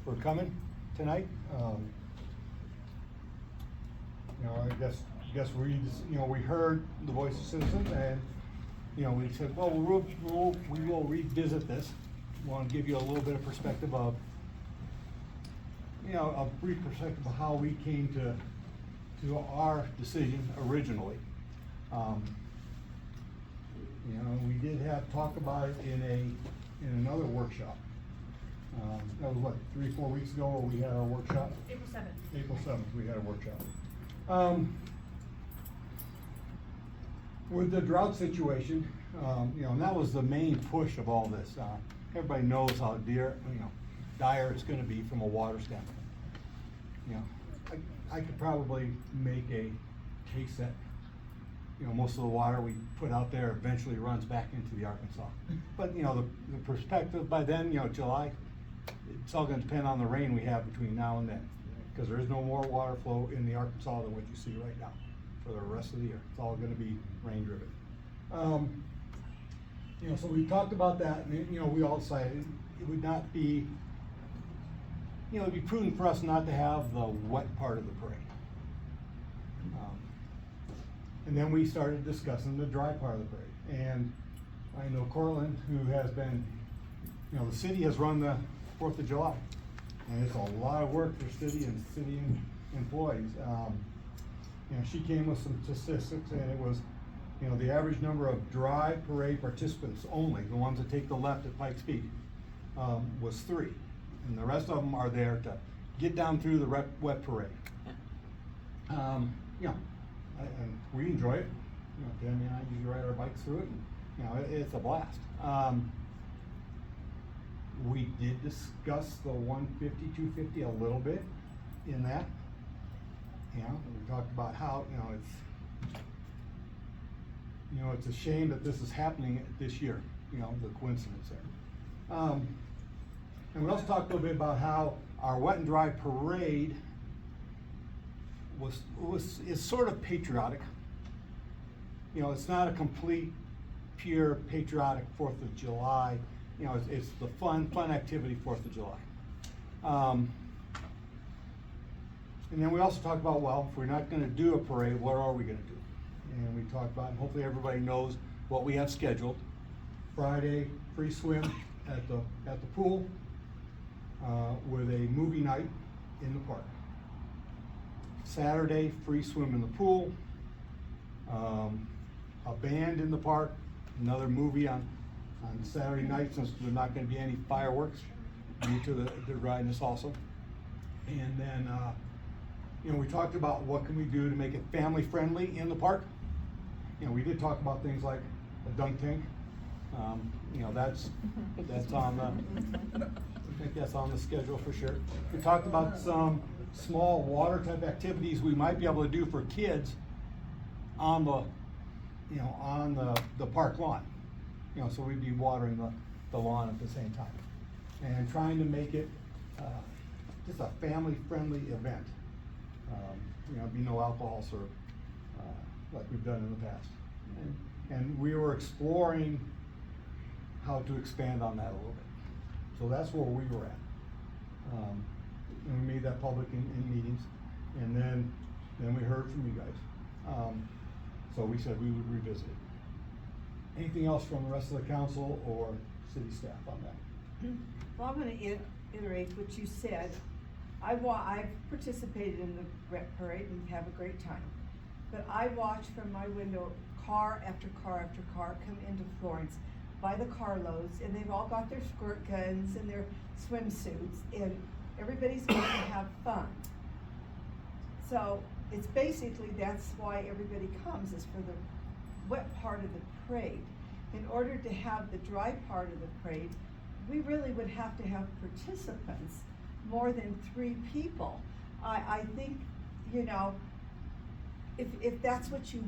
for coming tonight. I guess we just, we heard the voice of citizens, and we said, well, we will revisit this. Want to give you a little bit of perspective of, a brief perspective of how we came to our decision originally. We did have talk about it in another workshop. That was what, 3-4 weeks ago, where we had our workshop? April 7th. April 7th, we had a workshop. With the drought situation, and that was the main push of all this. Everybody knows how dire it's gonna be from a water standpoint. I could probably make a case that, most of the water we put out there eventually runs back into the Arkansas. But, the perspective by then, July, it's all gonna depend on the rain we have between now and then. Because there is no more water flow in the Arkansas than what you see right now for the rest of the year. It's all gonna be rain driven. So we talked about that, and, we all decided it would not be, it'd be prudent for us not to have the wet part of the parade. And then we started discussing the dry part of the parade. And I know Cortland, who has been, the city has run the 4th of July. And it's a lot of work for city employees. She came with some statistics, and it was, the average number of dry parade participants only, the ones that take the left at Pikes Peak, was 3. And the rest of them are there to get down through the wet parade. And we enjoy it. Tammy and I usually ride our bikes through it, and it's a blast. We did discuss the 150, 250 a little bit in that. We talked about how, it's a shame that this is happening this year, the coincidence there. And we also talked a little bit about how our wet and dry parade is sort of patriotic. It's not a complete, pure patriotic 4th of July. It's the fun activity 4th of July. And then we also talked about, well, if we're not gonna do a parade, what are we gonna do? And we talked about, and hopefully everybody knows what we have scheduled. Friday, free swim at the pool, with a movie night in the park. Saturday, free swim in the pool, a band in the park, another movie on Saturday night, since there's not gonna be any fireworks due to the dryness also. And then, we talked about what can we do to make it family friendly in the park. We did talk about things like a dunk tank. That's on the, I think that's on the schedule for sure. We talked about some small water type activities we might be able to do for kids on the park lawn. So we'd be watering the lawn at the same time. And trying to make it just a family-friendly event. Be no alcohol served, like we've done in the past. And we were exploring how to expand on that a little bit. So that's where we were at. And we made that public in meetings, and then we heard from you guys. So we said we would revisit it. Anything else from the rest of the council or city staff on that? Well, I'm gonna iterate what you said. I've participated in the rec parade and have a great time. But I watch from my window car after car after car come into Florence by the carloads, and they've all got their squirt guns and their swimsuits, and everybody's going to have fun. So it's basically, that's why everybody comes, is for the wet part of the parade. In order to have the dry part of the parade, we really would have to have participants, more than 3 people. I think, if that's what you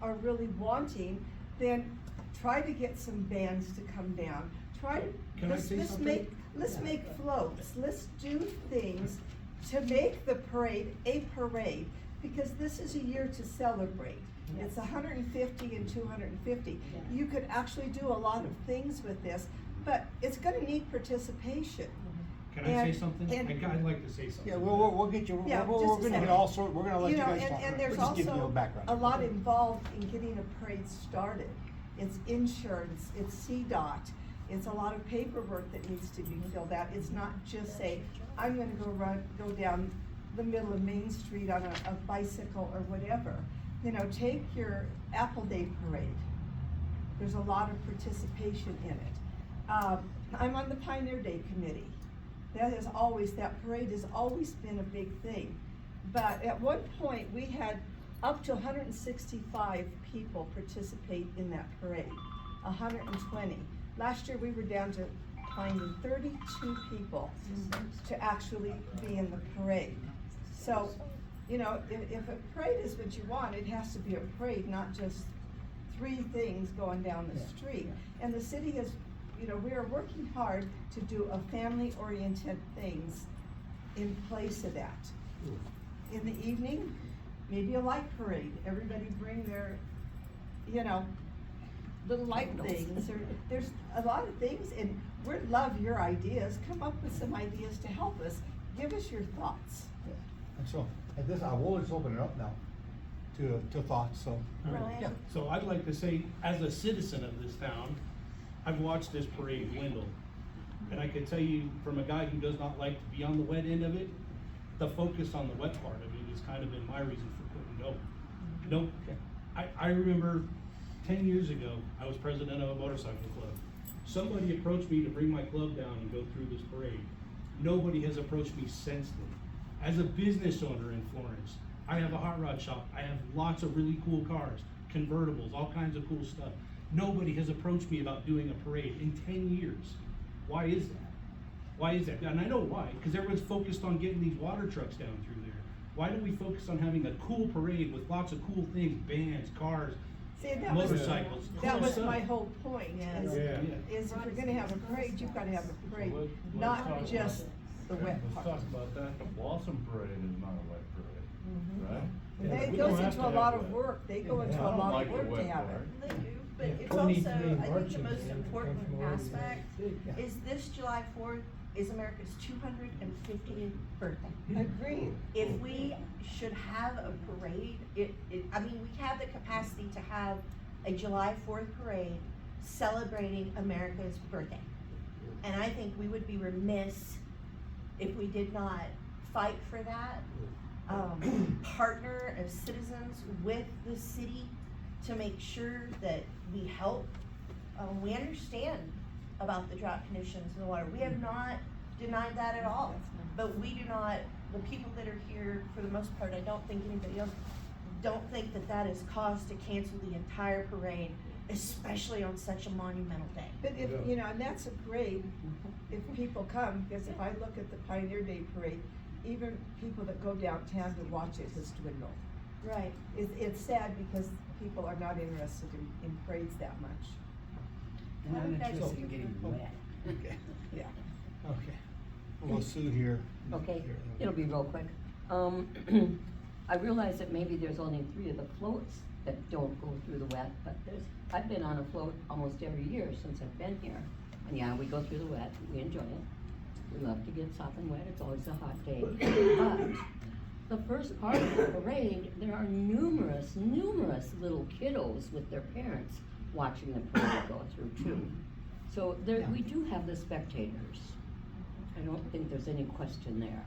are really wanting, then try to get some bands to come down. Let's make floats. Let's do things to make the parade a parade, because this is a year to celebrate. Yes. It's 150 and 250. Yes. You could actually do a lot of things with this, but it's gonna need participation. Can I say something? I'd like to say something. Yeah, we'll get you, Yeah, we're just a gonna second. get all sort, we're gonna let you know, guys talk. and We're there's just giving you a also background. a lot involved in getting a parade started. It's insurance, it's CDOT, it's a lot of paperwork that needs to be filled out. It's not just say, I'm gonna go down the middle of Main Street on a bicycle or whatever. You know, take your Apple Day parade. There's a lot of participation in it. I'm on the Pioneer Day Committee. That parade has always been a big thing. But at one point, we had up to 165 people participate in that parade, 120. Last year, we were down to finding 32 people to actually be in the parade. So, you know, if a parade is what you want, it has to be a parade, not just 3 things going down the street. And the city has, you know, we are working hard to do a family-oriented things in place of that. In the evening, maybe a light parade. Everybody bring their, you know, little light things. There's a lot of things, and we'd love your ideas. Come up with some ideas to help us. Give us your thoughts. Yeah. And so, at this, I will just open it up now to thoughts, so. Brian? Yeah. So I'd like to say, as a citizen of this town, I've watched this parade dwindle. And I can tell you, from a guy who does not like to be on the wet end of it, the focus on the wet part of it has kind of been my reason for putting go. Nope. I remember 10 years ago, I was president of a motorcycle club. Somebody approached me to bring my club down and go through this parade. Nobody has approached me since then. As a business owner in Florence, I have a hot rod shop. I have lots of really cool cars, convertibles, all kinds of cool stuff. Nobody has approached me about doing a parade in 10 years. Why is that? Why is that? And I know why, because everyone's focused on getting these water trucks down through there. Why don't we focus on having a cool parade with lots of cool things, bands, cars, See, motorcycles, that cool was stuff. my whole point, is if you're gonna have a parade, you've gotta have a parade, not just the wet Let's part. talk about that. The Blossom Parade is not a wet parade, right? It We goes don't have into to a have lot of wet. work, they go into I a don't lot like of the work to wet have it. part. They do, but it's 23 also, I think the marching most bands important come from all over the aspect Yeah. is this July 4th is America's 250th birthday. Agreed. If we should have a parade, I mean, we have the capacity to have a July 4th parade celebrating America's birthday. And I think we would be remiss if we did not fight for that, partner as citizens with the city to make sure that we help. We understand about the drought conditions in the water. We have not denied that at all. But we do not, the people that are here, for the most part, I don't think anybody else, don't think that that is cause to cancel the entire parade, especially on such a monumental day. But if, you know, and that's a great, if people come, because if I look at the Pioneer Day Parade, even people that go downtown to watch it has dwindled. Right. It's sad because people are not interested in parades that much. And I'm interested in getting wet. Okay, Yeah. okay. Well, Sue here. Okay, Here. it'll be real quick. I realize that maybe there's only 3 of the floats that don't go through the wet, but I've been on a float almost every year since I've been here. And yeah, we go through the wet, we enjoy it. We love to get sopping wet, it's always a hot day. But the first part of the parade, there are numerous little kiddos with their parents watching the parade go through too. So there, we do have the spectators. I don't think there's any question there.